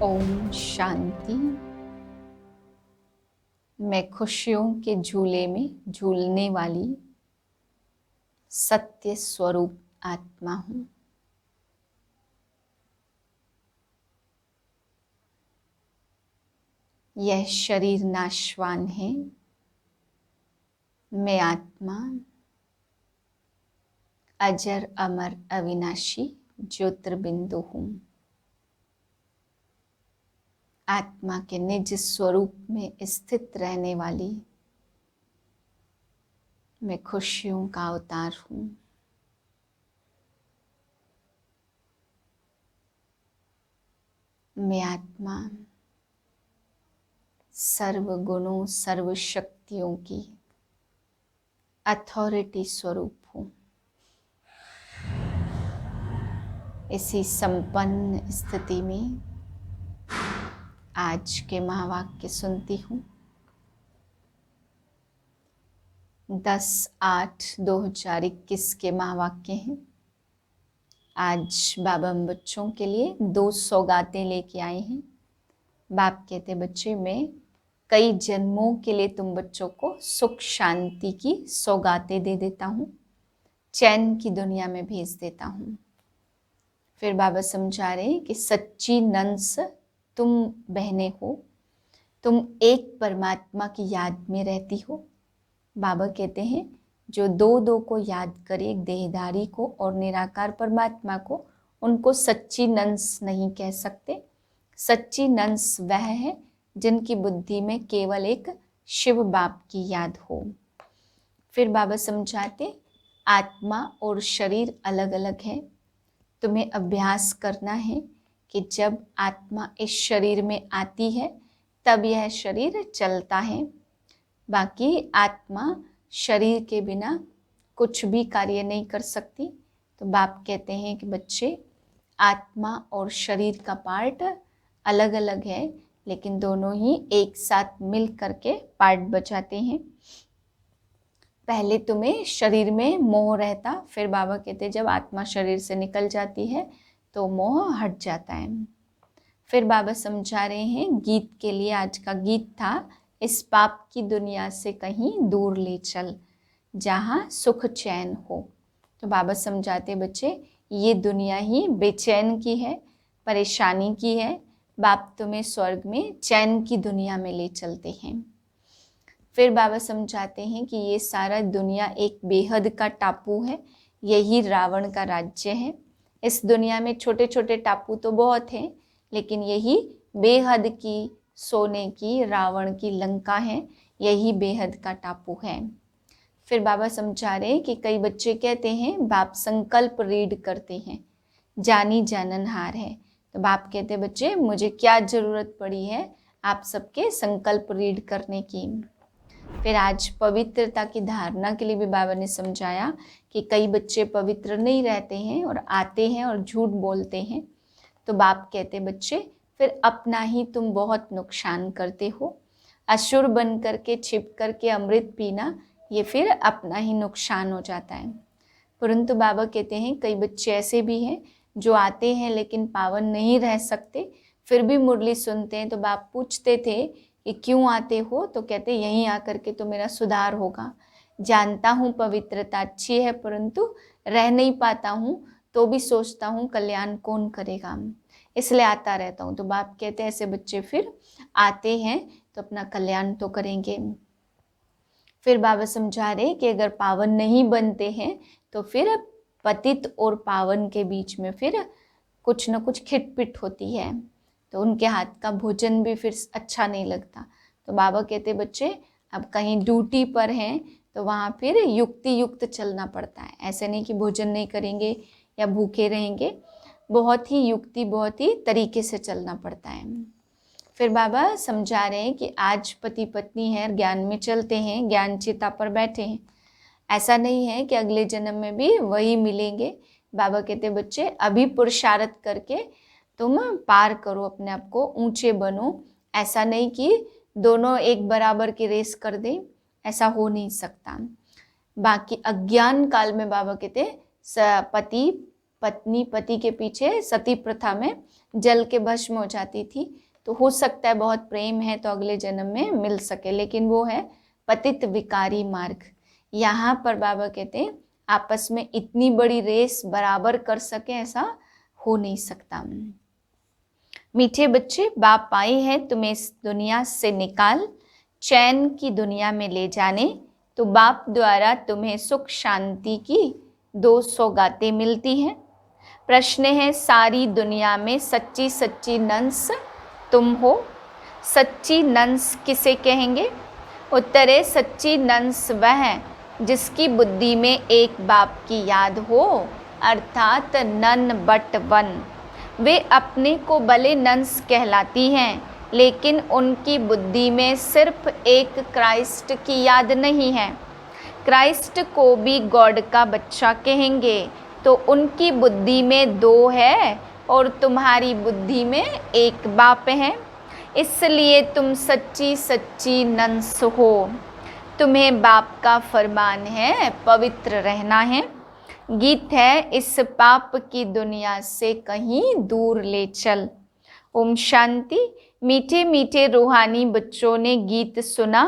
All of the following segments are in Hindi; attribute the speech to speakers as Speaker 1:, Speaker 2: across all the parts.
Speaker 1: ओम शांति। मैं खुशियों के झूले में झूलने वाली सत्य स्वरूप आत्मा हूँ। यह शरीर नाशवान है। मैं आत्मा अजर अमर अविनाशी ज्योतिर्बिंदु हूँ। आत्मा के निज स्वरूप में स्थित रहने वाली मैं खुशियों का अवतार हूँ। मैं आत्मा सर्व गुणों सर्व शक्तियों की अथॉरिटी स्वरूप हूँ। इसी संपन्न स्थिति में आज के महावाक्य सुनती हूँ। 10/8/2021 के महावाक्य हैं। आज बाबा हम बच्चों के लिए 2 सौगातें लेके आए हैं। बाप कहते बच्चे, मैं कई जन्मों के लिए तुम बच्चों को सुख शांति की सौगातें दे देता हूँ, चैन की दुनिया में भेज देता हूँ। फिर बाबा समझा रहे कि सच्ची नंस तुम बहनें हो, तुम एक परमात्मा की याद में रहती हो। बाबा कहते हैं जो दो को याद करे, एक देहधारी को और निराकार परमात्मा को, उनको सच्ची नंस नहीं कह सकते। सच्ची नंस वह है जिनकी बुद्धि में केवल एक शिव बाप की याद हो। फिर बाबा समझाते आत्मा और शरीर अलग अलग है। तुम्हें अभ्यास करना है कि जब आत्मा इस शरीर में आती है तब यह शरीर चलता है। बाकी आत्मा शरीर के बिना कुछ भी कार्य नहीं कर सकती। तो बाप कहते हैं कि बच्चे, आत्मा और शरीर का पार्ट अलग अलग है, लेकिन दोनों ही एक साथ मिल करके पार्ट बचाते हैं। पहले तुम्हें शरीर में मोह रहता, फिर बाबा कहते जब आत्मा शरीर से निकल जाती है तो मोह हट जाता है। फिर बाबा समझा रहे हैं गीत के लिए। आज का गीत था, इस पाप की दुनिया से कहीं दूर ले चल, जहाँ सुख चैन हो। तो बाबा समझाते बच्चे, ये दुनिया ही बेचैन की है, परेशानी की है। बाप तुम्हें स्वर्ग में चैन की दुनिया में ले चलते हैं। फिर बाबा समझाते हैं कि ये सारा दुनिया एक बेहद का टापू है, यही रावण का राज्य है। इस दुनिया में छोटे छोटे टापू तो बहुत हैं, लेकिन यही बेहद की सोने की रावण की लंका है, यही बेहद का टापू है। फिर बाबा समझा रहे हैं कि कई बच्चे कहते हैं बाप संकल्प रीड करते हैं, जानी जाननहार है। तो बाप कहते बच्चे, मुझे क्या ज़रूरत पड़ी है आप सबके संकल्प रीड करने की। फिर आज पवित्रता की धारणा के लिए भी बाबा ने समझाया कि कई बच्चे पवित्र नहीं रहते हैं और आते हैं और झूठ बोलते हैं। तो बाप कहते बच्चे, फिर अपना ही तुम बहुत नुकसान करते हो। असुर बन करके छिप करके अमृत पीना, ये फिर अपना ही नुकसान हो जाता है। परंतु बाबा कहते हैं कई बच्चे ऐसे भी हैं जो आते हैं लेकिन पावन नहीं रह सकते, फिर भी मुरली सुनते हैं। तो बाप पूछते थे कि क्यों आते हो? तो कहते यहीं आकर के तो मेरा सुधार होगा। जानता हूँ पवित्रता अच्छी है, परंतु रह नहीं पाता हूँ, तो भी सोचता हूँ कल्याण कौन करेगा, इसलिए आता रहता हूँ। तो बाप कहते हैं ऐसे बच्चे फिर आते हैं तो अपना कल्याण तो करेंगे। फिर बाबा समझा रहे कि अगर पावन नहीं बनते हैं तो फिर पतित और पावन के बीच में फिर कुछ न कुछ खिटपिट होती है, तो उनके हाथ का भोजन भी फिर अच्छा नहीं लगता। तो बाबा कहते बच्चे, अब कहीं ड्यूटी पर हैं तो वहाँ फिर युक्ति युक्त चलना पड़ता है। ऐसे नहीं कि भोजन नहीं करेंगे या भूखे रहेंगे, बहुत ही युक्ति, बहुत ही तरीके से चलना पड़ता है। फिर बाबा समझा रहे हैं कि आज पति पत्नी है, ज्ञान में चलते हैं, ज्ञान चिता पर बैठे हैं, ऐसा नहीं है कि अगले जन्म में भी वही मिलेंगे। बाबा कहते बच्चे, अभी पुरुषार्थ करके तुम पार करो, अपने आप को ऊंचे बनो। ऐसा नहीं कि दोनों एक बराबर की रेस कर दें, ऐसा हो नहीं सकता। बाकी अज्ञान काल में बाबा कहते पति पत्नी पति के पीछे सती प्रथा में जल के भस्म हो जाती थी। तो हो सकता है बहुत प्रेम है तो अगले जन्म में मिल सके, लेकिन वो है पतित विकारी मार्ग। यहाँ पर बाबा कहते हैं आपस में इतनी बड़ी रेस बराबर कर सके, ऐसा हो नहीं सकता। मीठे बच्चे, बाप आए हैं तुम्हें इस दुनिया से निकाल चैन की दुनिया में ले जाने, तो बाप द्वारा तुम्हें सुख शांति की 2 सौगातें मिलती हैं। प्रश्न है सारी दुनिया में सच्ची सच्ची नंस तुम हो, सच्ची नंस किसे कहेंगे? उत्तर है सच्ची नंस वह जिसकी बुद्धि में एक बाप की याद हो, अर्थात नन बट वन। वे अपने को भले नंस कहलाती हैं, लेकिन उनकी बुद्धि में सिर्फ एक क्राइस्ट की याद नहीं है। क्राइस्ट को भी गॉड का बच्चा कहेंगे, तो उनकी बुद्धि में 2 है और तुम्हारी बुद्धि में एक बाप है, इसलिए तुम सच्ची सच्ची नंस हो। तुम्हें बाप का फरमान है पवित्र रहना है। गीत है इस पाप की दुनिया से कहीं दूर ले चल। ओम शांति। मीठे मीठे रूहानी बच्चों ने गीत सुना।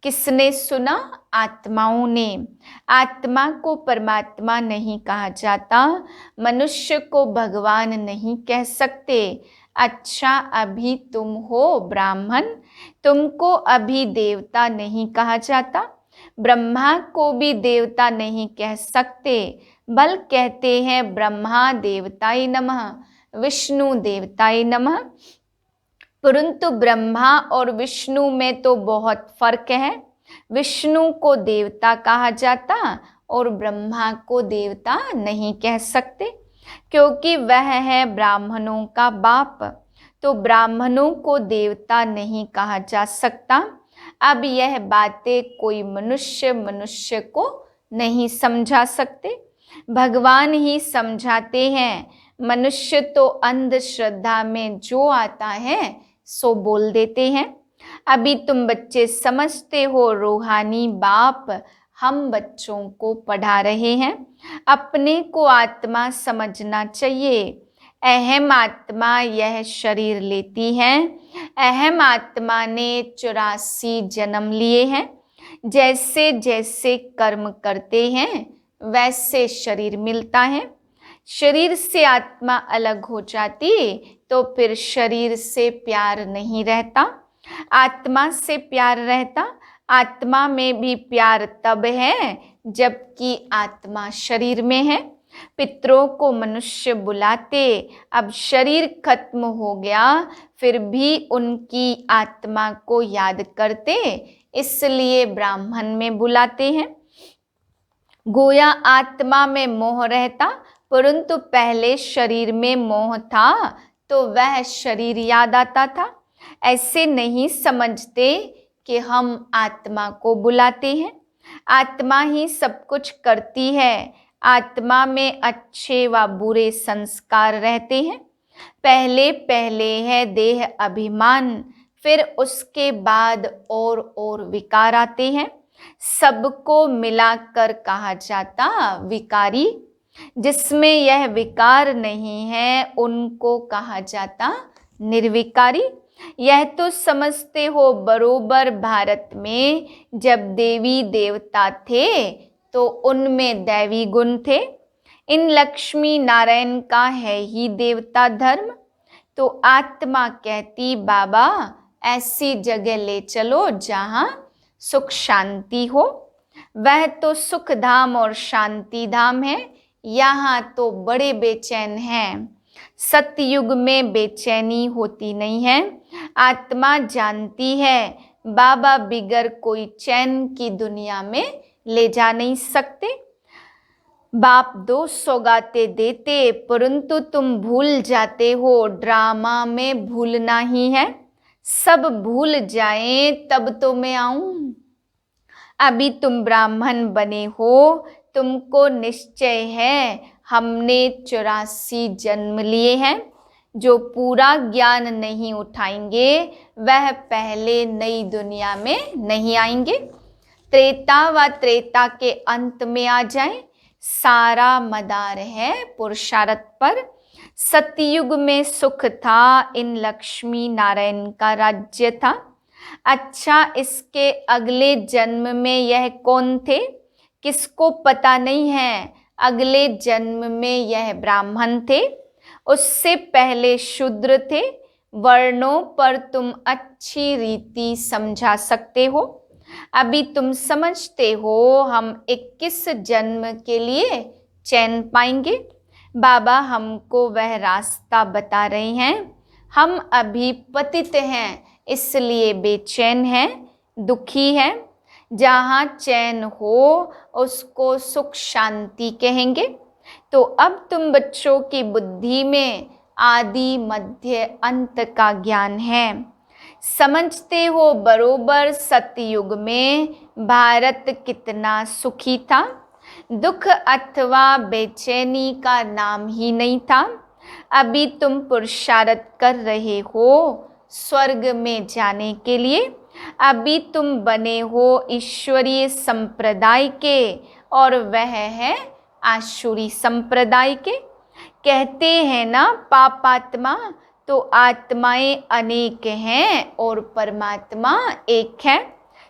Speaker 1: किसने सुना? आत्माओं ने। आत्मा को परमात्मा नहीं कहा जाता, मनुष्य को भगवान नहीं कह सकते। अच्छा अभी तुम हो ब्राह्मण, तुमको अभी देवता नहीं कहा जाता। ब्रह्मा को भी देवता नहीं कह सकते, बल कहते हैं ब्रह्मा देवताय नमः, विष्णु देवताय नमः। परंतु ब्रह्मा और विष्णु में तो बहुत फर्क है। विष्णु को देवता कहा जाता और ब्रह्मा को देवता नहीं कह सकते, क्योंकि वह है ब्राह्मणों का बाप। तो ब्राह्मणों को देवता नहीं कहा जा सकता। अब यह बातें कोई मनुष्य को नहीं समझा सकते, भगवान ही समझाते हैं। मनुष्य तो अंधश्रद्धा में जो आता है सो बोल देते हैं। अभी तुम बच्चे समझते हो रूहानी बाप हम बच्चों को पढ़ा रहे हैं। अपने को आत्मा समझना चाहिए। अहम आत्मा यह शरीर लेती है। अहम आत्मा ने 84 जन्म लिए हैं। जैसे जैसे कर्म करते हैं वैसे शरीर मिलता है। शरीर से आत्मा अलग हो जाती तो फिर शरीर से प्यार नहीं रहता, आत्मा से प्यार रहता। आत्मा में भी प्यार तब है जबकि आत्मा शरीर में है। पितरों को मनुष्य बुलाते, अब शरीर खत्म हो गया फिर भी उनकी आत्मा को याद करते, इसलिए ब्राह्मण में बुलाते हैं। गोया आत्मा में मोह रहता, परंतु पहले शरीर में मोह था तो वह शरीर याद आता था। ऐसे नहीं समझते कि हम आत्मा को बुलाते हैं। आत्मा ही सब कुछ करती है। आत्मा में अच्छे व बुरे संस्कार रहते हैं। पहले पहले है देह अभिमान, फिर उसके बाद और विकार आते हैं। सबको मिलाकर कहा जाता विकारी। जिसमें यह विकार नहीं है उनको कहा जाता निर्विकारी। यह तो समझते हो बरोबर भारत में जब देवी देवता थे तो उनमें दैवी गुण थे। इन लक्ष्मी नारायण का है ही देवता धर्म। तो आत्मा कहती बाबा ऐसी जगह ले चलो जहाँ सुख शांति हो। वह तो सुख धाम और शांति धाम है, यहाँ तो बड़े बेचैन हैं। सतयुग में बेचैनी होती नहीं है। आत्मा जानती है बाबा बिगर कोई चैन की दुनिया में ले जा नहीं सकते। बाप 2 सौगातें देते, परंतु तुम भूल जाते हो। ड्रामा में भूलना ही है। सब भूल जाएं तब तो मैं आऊं। अभी तुम ब्राह्मण बने हो, तुमको निश्चय है हमने 84 जन्म लिए हैं। जो पूरा ज्ञान नहीं उठाएंगे वह पहले नई दुनिया में नहीं आएंगे। त्रेता व त्रेता के अंत में आ जाएं। सारा मदार है पुरुषार्थ पर। सतयुग में सुख था, इन लक्ष्मी नारायण का राज्य था। अच्छा, इसके अगले जन्म में यह कौन थे? किसको पता नहीं है। अगले जन्म में यह ब्राह्मण थे, उससे पहले शूद्र थे। वर्णों पर तुम अच्छी रीति समझा सकते हो। अभी तुम समझते हो हम 21 जन्म के लिए चैन पाएंगे। बाबा हमको वह रास्ता बता रहे हैं। हम अभी पतित हैं, इसलिए बेचैन हैं, दुखी हैं। जहाँ चैन हो उसको सुख शांति कहेंगे। तो अब तुम बच्चों की बुद्धि में आदि मध्य अंत का ज्ञान है। समझते हो बरोबर सतयुग में भारत कितना सुखी था। दुख अथवा बेचैनी का नाम ही नहीं था। अभी तुम पुरुषार्थ कर रहे हो स्वर्ग में जाने के लिए। अभी तुम बने हो ईश्वरीय संप्रदाय के, और वह है आसुरी संप्रदाय के। कहते हैं ना पापात्मा, तो आत्माएं अनेक हैं और परमात्मा एक है।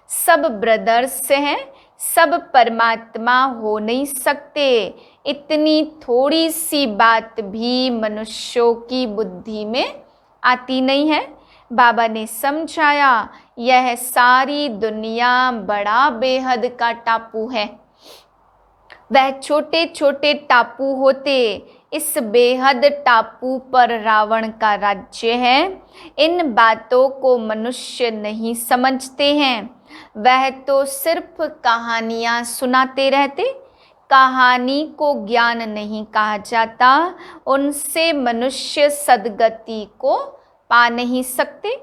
Speaker 1: सब ब्रदर्स हैं, सब परमात्मा हो नहीं सकते। इतनी थोड़ी सी बात भी मनुष्यों की बुद्धि में आती नहीं है। बाबा ने समझाया, यह सारी दुनिया बड़ा बेहद का टापू है। वह छोटे छोटे टापू होते, इस बेहद टापू पर रावण का राज्य है। इन बातों को मनुष्य नहीं समझते हैं। वह तो सिर्फ कहानियाँ सुनाते रहते। कहानी को ज्ञान नहीं कहा जाता। उनसे मनुष्य सद्गति को पा नहीं सकते।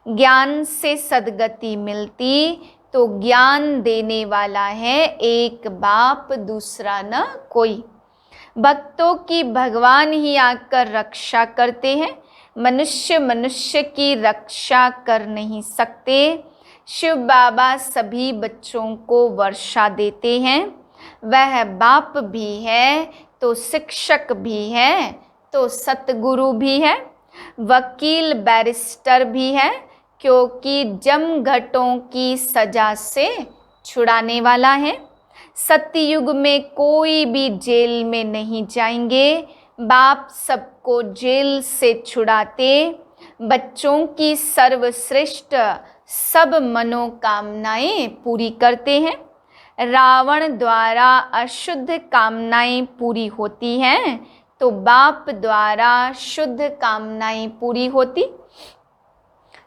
Speaker 1: ज्ञान से सद्गति मिलती तो ज्ञान देने वाला है एक बाप, दूसरा न कोई। भक्तों की भगवान ही आकर रक्षा करते हैं। मनुष्य मनुष्य की रक्षा कर नहीं सकते। शिव बाबा सभी बच्चों को वर्षा देते हैं। वह बाप भी है तो शिक्षक भी है तो सतगुरु भी है, वकील बैरिस्टर भी है, क्योंकि जमघटों की सजा से छुड़ाने वाला है। सतयुग में कोई भी जेल में नहीं जाएंगे। बाप सबको जेल से छुड़ाते। बच्चों की सर्वश्रेष्ठ सब मनोकामनाएं पूरी करते हैं। रावण द्वारा अशुद्ध कामनाएं पूरी होती हैं तो बाप द्वारा शुद्ध कामनाएं पूरी होती।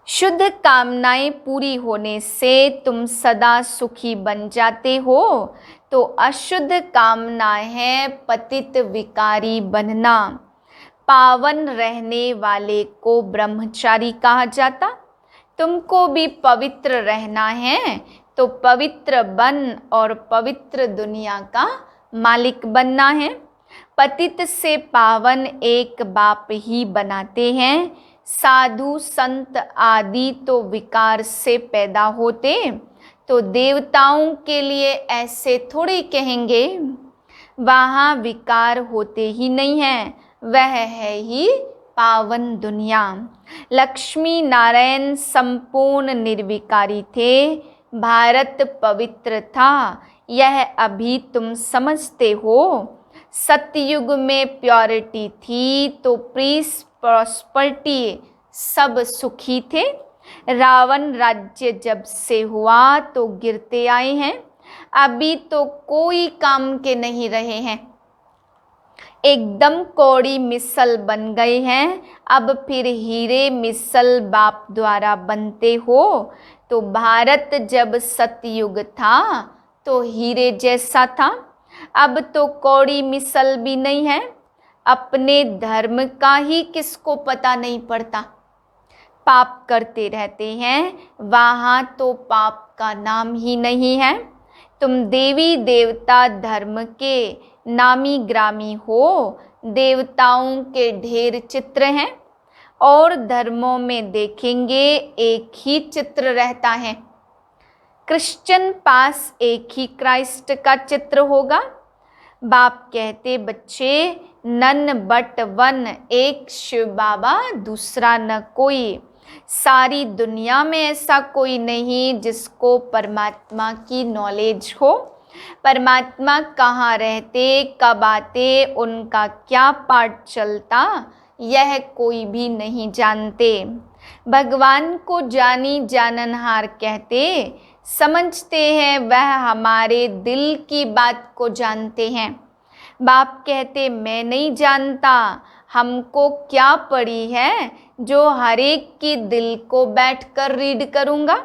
Speaker 1: शुद्ध कामनाएं पूरी होने से तुम सदा सुखी बन जाते हो। तो अशुद्ध कामना है पतित विकारी बनना। पावन रहने वाले को ब्रह्मचारी कहा जाता। तुमको भी पवित्र रहना है तो पवित्र बन और पवित्र दुनिया का मालिक बनना है। पतित से पावन एक बाप ही बनाते हैं। साधु संत आदि तो विकार से पैदा होते, तो देवताओं के लिए ऐसे थोड़े कहेंगे। वहाँ विकार होते ही नहीं हैं, वह है ही पावन दुनिया। लक्ष्मी नारायण संपूर्ण निर्विकारी थे। भारत पवित्र था, यह अभी तुम समझते हो। सतयुग में प्योरिटी थी तो पीस प्रॉस्पर्टी, सब सुखी थे। रावण राज्य जब से हुआ तो गिरते आए हैं। अभी तो कोई काम के नहीं रहे हैं, एकदम कौड़ी मिसल बन गए हैं। अब फिर हीरे मिसल बाप द्वारा बनते हो। तो भारत जब सतयुग था तो हीरे जैसा था। अब तो कौड़ी मिसल भी नहीं है। अपने धर्म का ही किसको पता नहीं पड़ता। पाप करते रहते हैं, वहाँ तो पाप का नाम ही नहीं है। तुम देवी देवता धर्म के नामी ग्रामी हो। देवताओं के ढेर चित्र हैं और धर्मों में देखेंगे एक ही चित्र रहता है। क्रिश्चियन पास एक ही क्राइस्ट का चित्र होगा। बाप कहते बच्चे नन बट वन, एक शिव बाबा दूसरा न कोई। सारी दुनिया में ऐसा कोई नहीं जिसको परमात्मा की नॉलेज हो। परमात्मा कहाँ रहते, कब आते, उनका क्या पाठ चलता, यह कोई भी नहीं जानते। भगवान को जानी जाननहार कहते, समझते हैं वह हमारे दिल की बात को जानते हैं। बाप कहते मैं नहीं जानता, हमको क्या पड़ी है जो हर एक की दिल को बैठकर रीड करूँगा।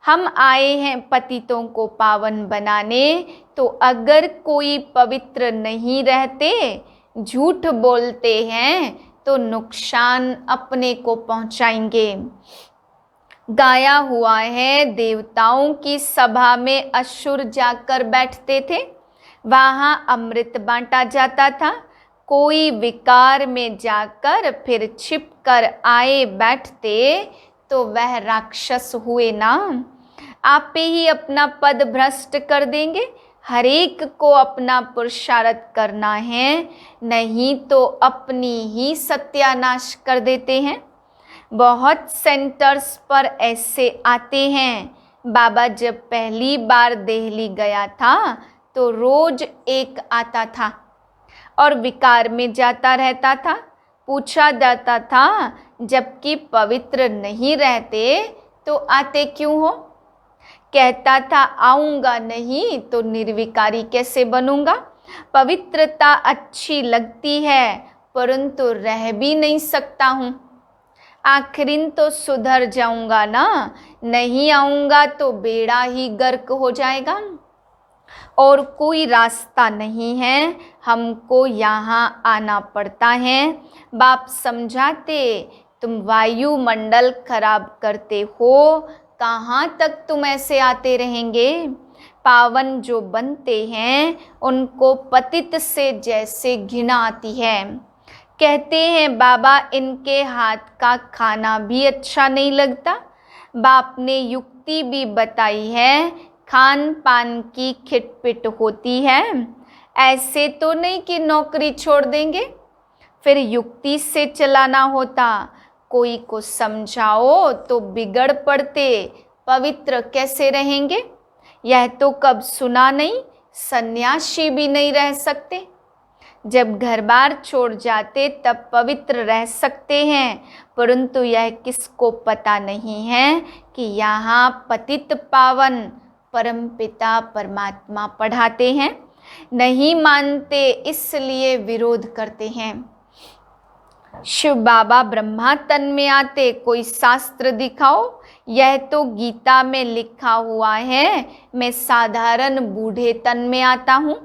Speaker 1: हम आए हैं पतितों को पावन बनाने, तो अगर कोई पवित्र नहीं रहते, झूठ बोलते हैं, तो नुकसान अपने को पहुंचाएंगे। गाया हुआ है देवताओं की सभा में असुर जाकर बैठते थे, वहां अमृत बांटा जाता था। कोई विकार में जाकर फिर छिप कर आए बैठते, तो वह राक्षस हुए ना। आप ही अपना पद भ्रष्ट कर देंगे। हर एक को अपना पुरुषार्थ करना है, नहीं तो अपनी ही सत्यानाश कर देते हैं। बहुत सेंटर्स पर ऐसे आते हैं। बाबा जब पहली बार दिल्ली गया था तो रोज एक आता था और विकार में जाता रहता था। पूछा जाता था जबकि पवित्र नहीं रहते तो आते क्यों हो? कहता था आऊँगा नहीं तो निर्विकारी कैसे बनूंगा। पवित्रता अच्छी लगती है परंतु रह भी नहीं सकता हूँ। आखिरिन तो सुधर जाऊंगा ना, नहीं आऊँगा तो बेड़ा ही गर्क हो जाएगा। और कोई रास्ता नहीं है, हमको यहाँ आना पड़ता है। बाप समझाते तुम वायुमंडल खराब करते हो, कहाँ तक तुम ऐसे आते रहेंगे। पावन जो बनते हैं उनको पतित से जैसे घृणा आती है। कहते हैं बाबा इनके हाथ का खाना भी अच्छा नहीं लगता। बाप ने युक्ति भी बताई है, खान पान की खिटपिट होती है। ऐसे तो नहीं कि नौकरी छोड़ देंगे, फिर युक्ति से चलाना होता। कोई को समझाओ तो बिगड़ पड़ते, पवित्र कैसे रहेंगे। यह तो कब सुना नहीं, सन्यासी भी नहीं रह सकते। जब घर बार छोड़ जाते तब पवित्र रह सकते हैं, परंतु यह किसको पता नहीं है कि यहाँ पतित पावन परमपिता परमात्मा पढ़ाते हैं। नहीं मानते इसलिए विरोध करते हैं। शिव बाबा ब्रह्मा तन में आते, कोई शास्त्र दिखाओ। यह तो गीता में लिखा हुआ है, मैं साधारण बूढ़े तन में आता हूँ।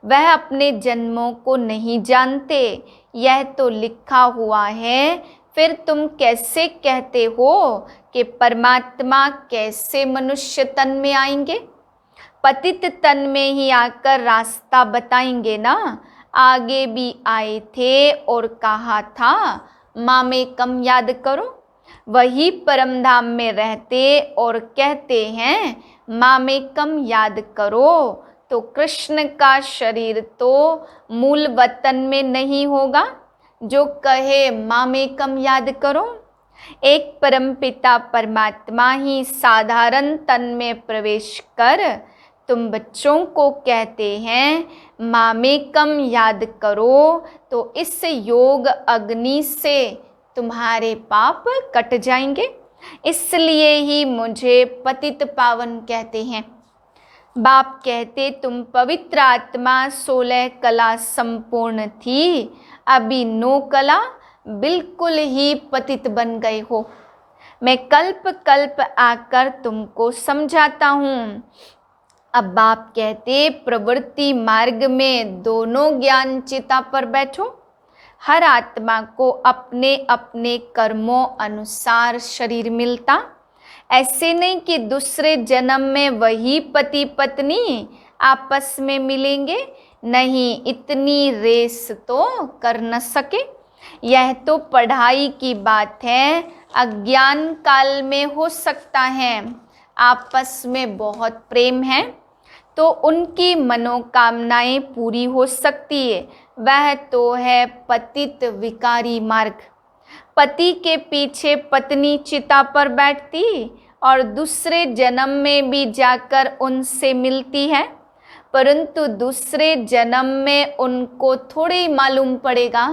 Speaker 1: वह अपने जन्मों को नहीं जानते, यह तो लिखा हुआ है। फिर तुम कैसे कहते हो कि परमात्मा कैसे मनुष्य तन में आएंगे। पतित तन में ही आकर रास्ता बताएंगे ना। आगे भी आए थे और कहा था माँ में कम याद करो। वही परम धाम में रहते और कहते हैं माँ में कम याद करो, तो कृष्ण का शरीर तो मूल वतन में नहीं होगा जो कहे माँ में कम याद करो। एक परमपिता परमात्मा ही साधारण तन में प्रवेश कर तुम बच्चों को कहते हैं माँ में कम याद करो, तो इस योग अग्नि से तुम्हारे पाप कट जाएंगे। इसलिए ही मुझे पतित पावन कहते हैं। बाप कहते तुम पवित्र आत्मा 16 कला संपूर्ण थी, अभी 9 कला बिल्कुल ही पतित बन गए हो। मैं कल्प कल्प आकर तुमको समझाता हूँ। अब बाप कहते प्रवृत्ति मार्ग में दोनों ज्ञान चिता पर बैठो। हर आत्मा को अपने अपने कर्मों अनुसार शरीर मिलता। ऐसे नहीं कि दूसरे जन्म में वही पति पत्नी आपस में मिलेंगे। नहीं, इतनी रेस तो कर न सके। यह तो पढ़ाई की बात है, अज्ञान काल में हो सकता है। आपस में बहुत प्रेम है तो उनकी मनोकामनाएं पूरी हो सकती है, वह तो है पतित विकारी मार्ग। पति के पीछे पत्नी चिता पर बैठती और दूसरे जन्म में भी जाकर उनसे मिलती है, परंतु दूसरे जन्म में उनको थोड़ी मालूम पड़ेगा।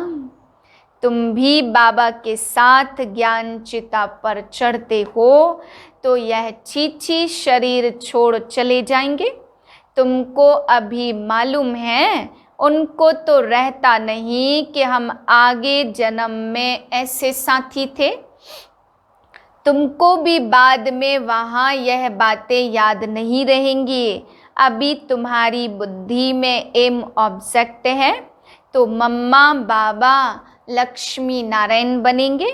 Speaker 1: तुम भी बाबा के साथ ज्ञान चिता पर चढ़ते हो तो यह छीछी शरीर छोड़ चले जाएंगे। तुमको अभी मालूम है, उनको तो रहता नहीं कि हम आगे जन्म में ऐसे साथी थे। तुमको भी बाद में वहाँ यह बातें याद नहीं रहेंगी। अभी तुम्हारी बुद्धि में एम ऑब्जेक्ट है, तो मम्मा बाबा लक्ष्मी नारायण बनेंगे।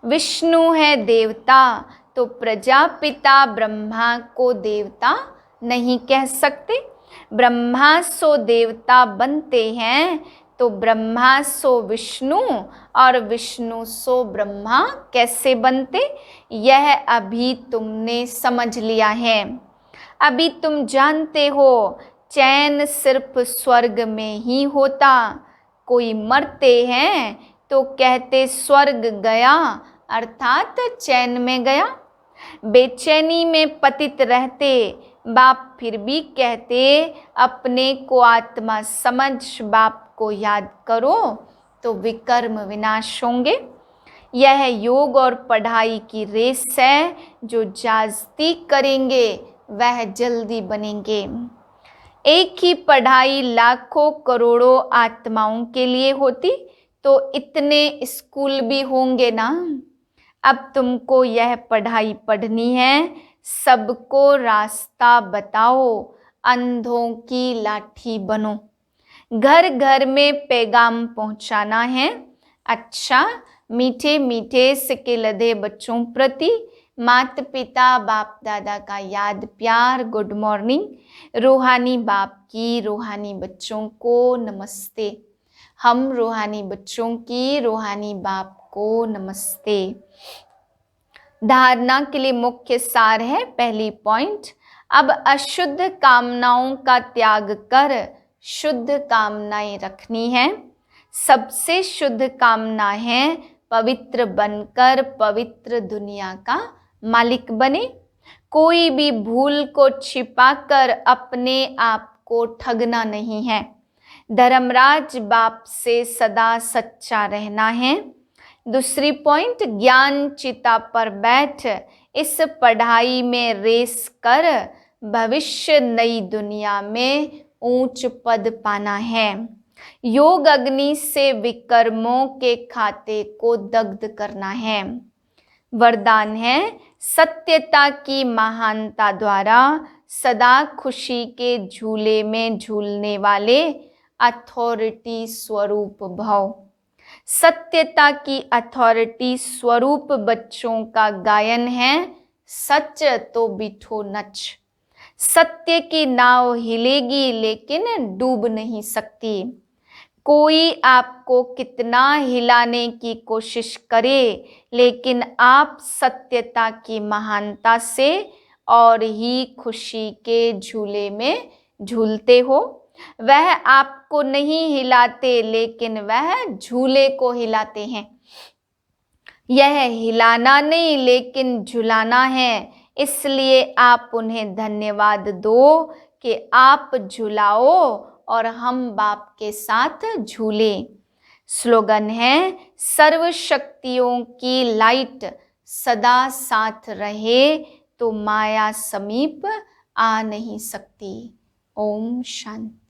Speaker 1: विष्णु है देवता, तो प्रजापिता ब्रह्मा को देवता नहीं कह सकते। ब्रह्मा सो देवता बनते हैं, तो ब्रह्मा सो विष्णु और विष्णु सो ब्रह्मा कैसे बनते, यह अभी तुमने समझ लिया है। अभी तुम जानते हो चैन सिर्फ स्वर्ग में ही होता। कोई मरते हैं तो कहते स्वर्ग गया, अर्थात चैन में गया। बेचैनी में पतित रहते, बाप फिर भी कहते अपने को आत्मा समझ बाप को याद करो तो विकर्म विनाश होंगे। यह योग और पढ़ाई की रेस है, जो जास्ती करेंगे वह जल्दी बनेंगे। एक ही पढ़ाई लाखों करोड़ों आत्माओं के लिए होती तो इतने स्कूल भी होंगे ना। अब तुमको यह पढ़ाई पढ़नी है, सबको रास्ता बताओ, अंधों की लाठी बनो। घर घर में पैगाम पहुंचाना है। अच्छा, मीठे मीठे सिक्के लदे बच्चों प्रति माता पिता बाप दादा का याद प्यार गुड मॉर्निंग। रूहानी बाप की रूहानी बच्चों को नमस्ते। हम रूहानी बच्चों की रूहानी बाप को नमस्ते। धारणा के लिए मुख्य सार है, पहली पॉइंट, अब अशुद्ध कामनाओं का त्याग कर शुद्ध कामनाएं रखनी है। सबसे शुद्ध कामना है पवित्र बनकर पवित्र दुनिया का मालिक बने। कोई भी भूल को छिपाकर अपने आप को ठगना नहीं है। धर्मराज बाप से सदा सच्चा रहना है। दूसरी पॉइंट, ज्ञान चिता पर बैठ इस पढ़ाई में रेस कर भविष्य नई दुनिया में ऊंच पद पाना है। योग अग्नि से विकर्मों के खाते को दग्ध करना है। वरदान है सत्यता की महानता द्वारा सदा खुशी के झूले में झूलने वाले अथॉरिटी स्वरूप भव। सत्यता की अथॉरिटी स्वरूप बच्चों का गायन है, सच तो बिठो नच। सत्य की नाव हिलेगी लेकिन डूब नहीं सकती। कोई आपको कितना हिलाने की कोशिश करे, लेकिन आप सत्यता की महानता से और ही खुशी के झूले में झूलते हो। वह आपको नहीं हिलाते, लेकिन वह झूले को हिलाते हैं। यह हिलाना नहीं लेकिन झुलाना है, इसलिए आप उन्हें धन्यवाद दो कि आप झुलाओ और हम बाप के साथ झूले। स्लोगन है सर्व शक्तियों की लाइट सदा साथ रहे तो माया समीप आ नहीं सकती। ओम शांति।